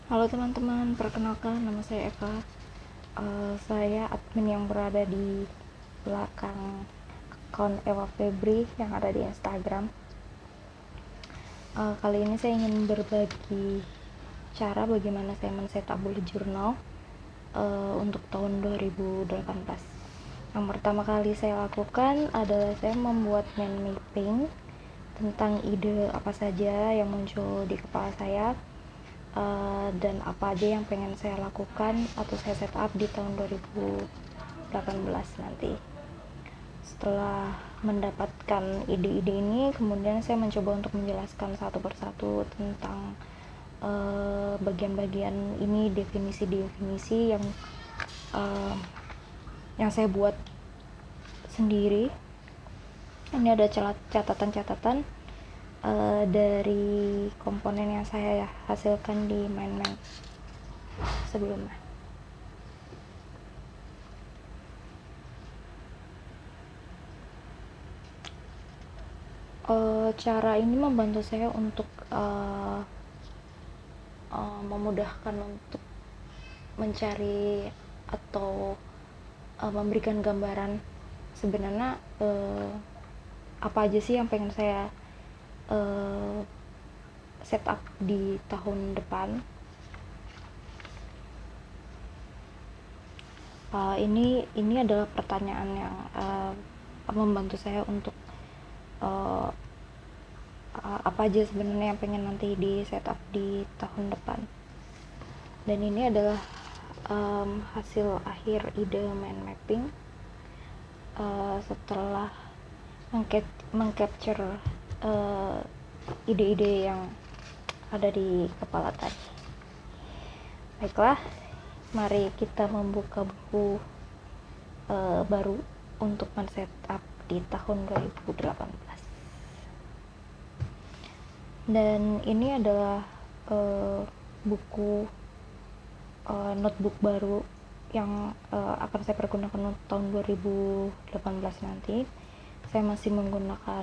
Halo teman-teman, perkenalkan nama saya Eva. Saya admin yang berada di belakang akun Eva Febri yang ada di Instagram. Kali ini saya ingin berbagi cara bagaimana saya men-setup bullet journal untuk tahun 2018. Yang pertama kali saya lakukan adalah saya membuat mind mapping tentang ide apa saja yang muncul di kepala saya, dan apa aja yang pengen saya lakukan atau saya setup di tahun 2018 nanti. Setelah mendapatkan ide-ide ini, kemudian saya mencoba untuk menjelaskan satu persatu tentang bagian-bagian ini, definisi-definisi yang saya buat sendiri. Ini ada catatan-catatan dari komponen yang saya hasilkan di mind map sebelumnya. Cara ini membantu saya untuk memudahkan untuk mencari atau memberikan gambaran sebenarnya apa aja sih yang pengen saya setup di tahun depan. Ini adalah pertanyaan yang membantu saya untuk apa aja sebenarnya yang pengen nanti di setup di tahun depan. Dan ini adalah hasil akhir ide mind mapping setelah mengcapture ide-ide yang ada di kepala tadi. Baiklah, mari kita membuka buku baru untuk men-setup di tahun 2018. Dan ini adalah buku notebook baru yang akan saya pergunakan untuk tahun 2018 nanti. Saya masih menggunakan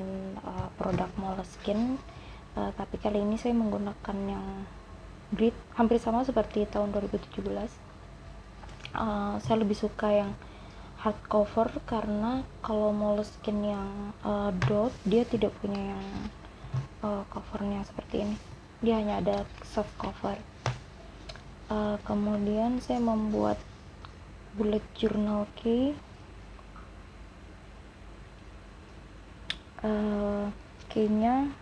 produk Moleskine, tapi kali ini saya menggunakan yang grid, hampir sama seperti tahun 2017. Saya lebih suka yang hardcover karena kalau Moleskine yang dot, dia tidak punya yang covernya seperti ini, dia hanya ada soft cover. Kemudian saya membuat bullet journal key. Kayaknya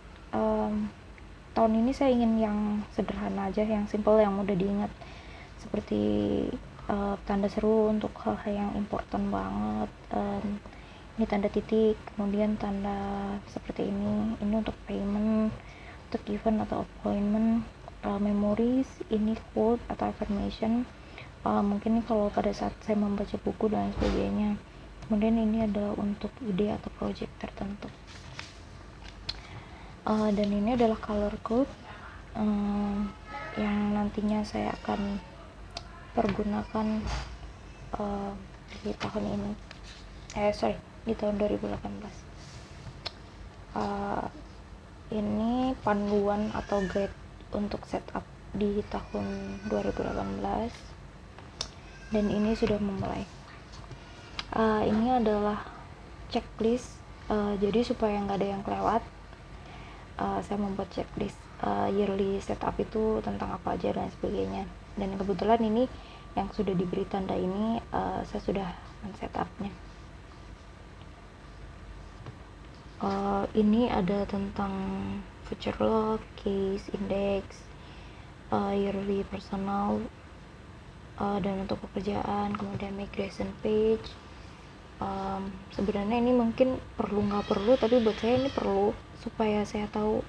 tahun ini saya ingin yang sederhana aja, yang simple, yang mudah diingat, seperti tanda seru untuk hal-hal yang important banget. Ini tanda titik, kemudian tanda seperti ini untuk payment, untuk event atau appointment. Memories, ini quote atau affirmation, mungkin kalau pada saat saya membaca buku dan sebagainya. Kemudian ini adalah untuk ide atau project tertentu. Dan ini adalah color code yang nantinya saya akan pergunakan di tahun ini, di tahun 2018. Ini panduan atau guide untuk setup di tahun 2018, dan ini sudah memulai. Ini adalah checklist, jadi supaya nggak ada yang kelewat, saya membuat checklist yearly setup itu tentang apa aja dan sebagainya. Dan kebetulan ini yang sudah diberi tanda ini, saya sudah men-setupnya. Ini ada tentang future log, case, index, yearly personal, dan untuk pekerjaan, kemudian migration page. Sebenarnya ini mungkin nggak perlu, tapi buat saya ini perlu supaya saya tahu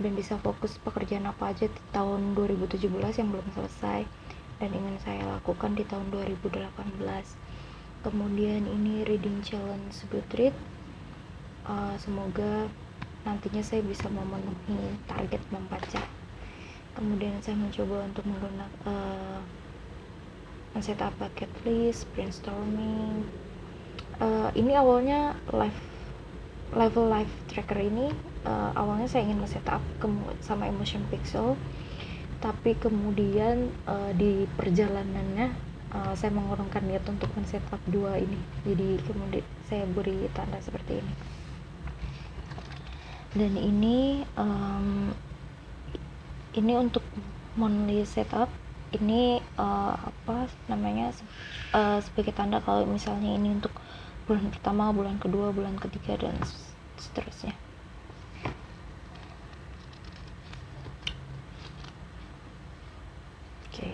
dan bisa fokus pekerjaan apa aja di tahun 2017 yang belum selesai dan ingin saya lakukan di tahun 2018. Kemudian ini reading challenge Goodreads, semoga nantinya saya bisa memenuhi target membaca. Kemudian saya mencoba untuk menggunakan men-setup bucket list, brainstorming. Ini awalnya level life tracker ini awalnya saya ingin men-setup sama Emotion Pixel, tapi kemudian di perjalanannya saya mengurungkan niat untuk men-setup dua ini, jadi kemudian saya beri tanda seperti ini. Dan ini untuk monthly setup, ini apa namanya, sebagai tanda kalau misalnya ini untuk bulan pertama, bulan kedua, bulan ketiga, dan seterusnya. Oke.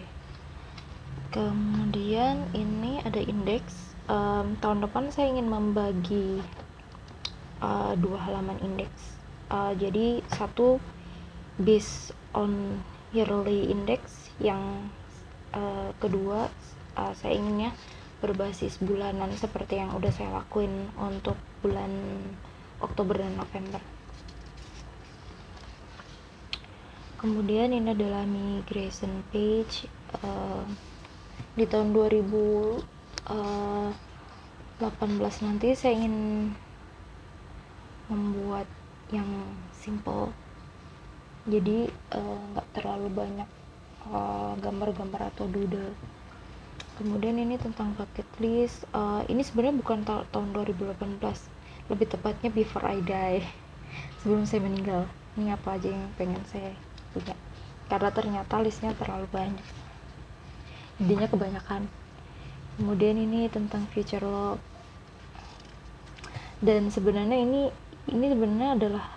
Kemudian ini ada indeks. Tahun depan saya ingin membagi 2 halaman indeks. Jadi satu based on yearly index, yang kedua saya inginnya berbasis bulanan seperti yang udah saya lakuin untuk bulan Oktober dan November. Kemudian ini adalah migration page. Di tahun 2018 nanti saya ingin membuat yang simple, jadi nggak terlalu banyak gambar-gambar atau doodle. Kemudian ini tentang bucket list. Ini sebenarnya bukan tahun 2018, lebih tepatnya before I die, sebelum saya meninggal. Ini apa aja yang pengen saya punya, karena ternyata listnya terlalu banyak, idenya kebanyakan. Kemudian ini tentang future log, dan sebenarnya ini sebenarnya adalah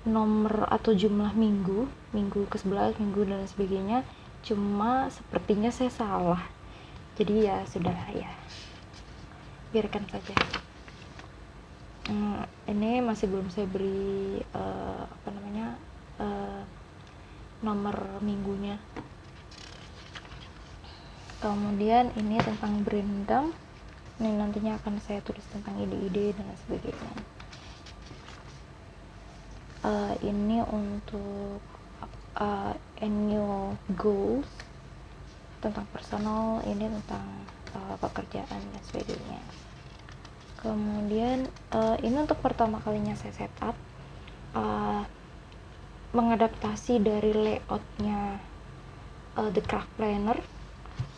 nomor atau jumlah minggu ke-11, minggu dan sebagainya, cuma sepertinya saya salah, jadi ya sudah ya, biarkan saja. Ini masih belum saya beri nomor minggunya. Kemudian ini tentang brain dump, ini nantinya akan saya tulis tentang ide-ide dan sebagainya. Ini untuk annual goals, tentang personal, ini tentang pekerjaan dan sebagainya. Kemudian ini untuk pertama kalinya saya setup, mengadaptasi dari layoutnya The Craft Planner.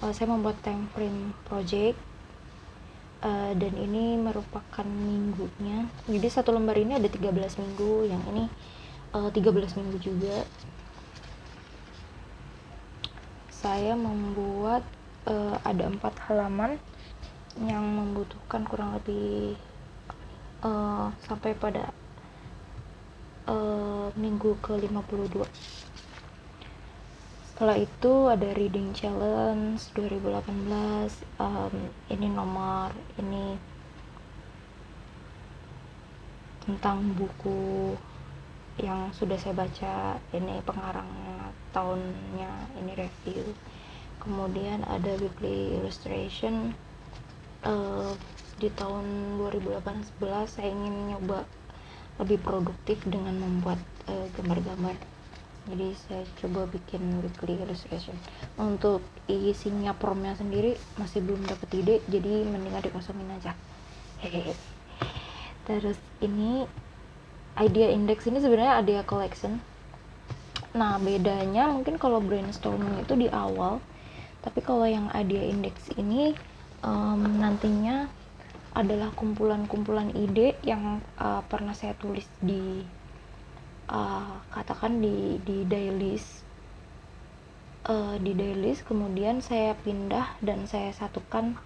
Saya membuat time frame project, dan ini merupakan minggunya, jadi satu lembar ini ada 13 minggu, yang ini 13 minggu juga. Saya membuat ada 4 halaman yang membutuhkan kurang lebih sampai pada minggu ke-52. Setelah itu ada reading challenge 2018. Ini nomor, ini tentang buku yang sudah saya baca, ini pengarangnya, tahunnya, ini review. Kemudian ada weekly illustration. Di tahun 2018 saya ingin nyoba lebih produktif dengan membuat gambar-gambar, jadi saya coba bikin weekly illustration. Untuk isinya promnya sendiri masih belum dapat ide, jadi mendingan dikosongin aja. Hehehe. Terus ini idea index, ini sebenarnya idea collection. Nah, bedanya mungkin kalau brainstorming itu di awal, tapi kalau yang idea index ini nantinya adalah kumpulan-kumpulan ide yang pernah saya tulis di katakan di dailys, kemudian saya pindah dan saya satukan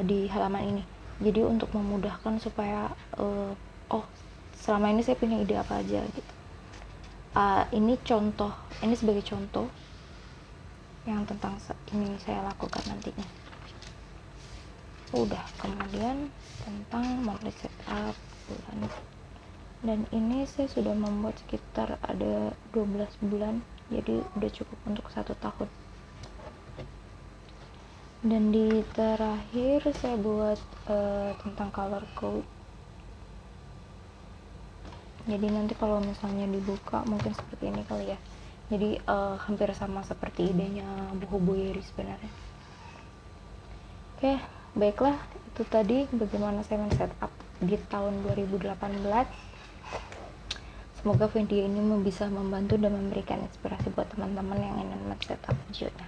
di halaman ini. Jadi untuk memudahkan supaya selama ini saya punya ide apa aja gitu. Ini contoh, ini sebagai contoh yang tentang ini saya lakukan nantinya. Udah, kemudian tentang monthly setup bulan, dan ini saya sudah membuat sekitar ada 12 bulan, jadi udah cukup untuk 1 tahun. Dan di terakhir saya buat tentang color code, jadi nanti kalau misalnya dibuka mungkin seperti ini kali ya, jadi hampir sama seperti idenya buku Boyeri sebenarnya. Oke, baiklah, itu tadi bagaimana saya men-setup di tahun 2018. semoga video ini bisa membantu dan memberikan inspirasi buat teman-teman yang ingin men-setup videonya.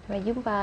Sampai jumpa.